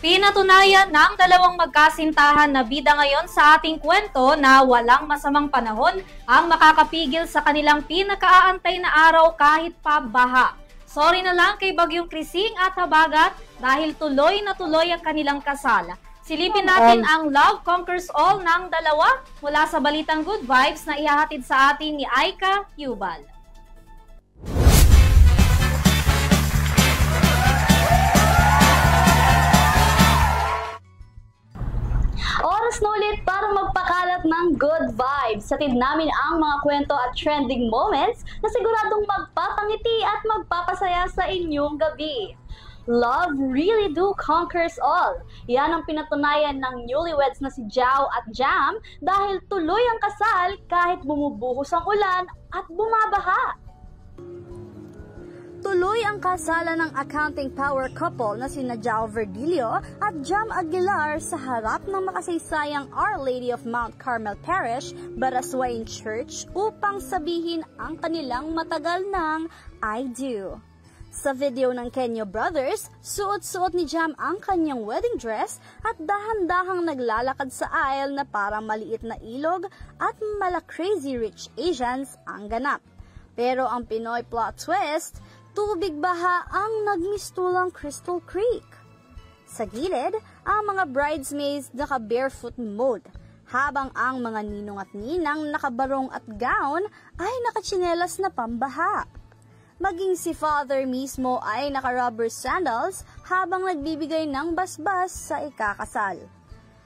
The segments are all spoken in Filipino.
Pinatunayan ng dalawang magkasintahan na bida ngayon sa ating kwento na walang masamang panahon ang makakapigil sa kanilang pinakaaantay na araw kahit pa baha. Sorry na lang kay Bagyong Krising at Habagat dahil tuloy na tuloy ang kanilang kasal. Silipin natin ang Love Conquers All ng dalawa mula sa balitang Good Vibes na ihahatid sa atin ni Aika Yubal. Oras na ulit para magpakalat ng good vibes. Satid namin ang mga kwento at trending moments na siguradong magpapangiti at magpapasaya sa inyong gabi. Love really do conquers all. Yan ang pinatunayan ng newlyweds na si Jao at Jam dahil tuloy ang kasal kahit bumubuhos ang ulan at bumabaha. Tuloy ang kasalan ng accounting power couple na sina Jao Verdilio at Jam Aguilar sa harap ng makasaysayang Our Lady of Mount Carmel Parish, Baraswain Church upang sabihin ang kanilang matagal ng I do. Sa video ng Kenyo Brothers, suot-suot ni Jam ang kanyang wedding dress at dahan-dahang naglalakad sa aisle na parang maliit na ilog at mala crazy rich Asians ang ganap. Pero ang Pinoy plot twist, tubig baha ang nagmistulang Crystal Creek. Sa gilid, ang mga bridesmaids naka-barefoot mode, habang ang mga ninong at ninang nakabarong at gown ay nakatsinelas na pambaha. Maging si father mismo ay naka-rubber sandals habang nagbibigay ng basbas sa ikakasal.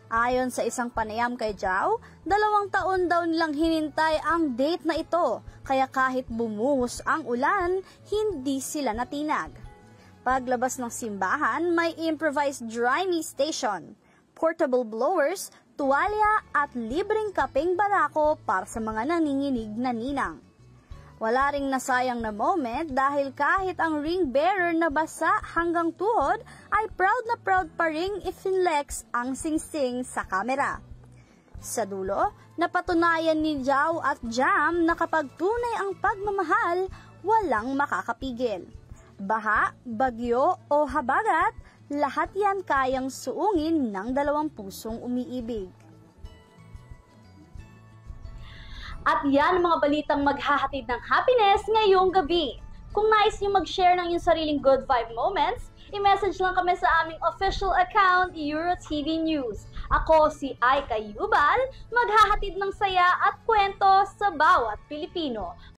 Ayon sa isang panayam kay Jao, 2 taon daw nilang hinintay ang date na ito, kaya kahit bumuhos ang ulan, hindi sila natinag. Paglabas ng simbahan, may improvised dry me station, portable blowers, tuwalya at libreng kapeng barako para sa mga nanginginig na ninang. Wala ring nasayang na moment dahil kahit ang ring bearer na basa hanggang tuhod ay proud pa ring ifinlex ang singsing sa kamera. Sa dulo, napatunayan ni Jao at Jam na kapag tunay ang pagmamahal, walang makakapigil. Baha, bagyo o habagat, lahat yan kayang suungin ng dalawang pusong umiibig. At yan mga balitang maghahatid ng happiness ngayong gabi. Kung nais nyo mag-share ng yung sariling good vibe moments, i-message lang kami sa aming official account, EuroTV News. Ako si Aika Yubal, maghahatid ng saya at kwento sa bawat Pilipino.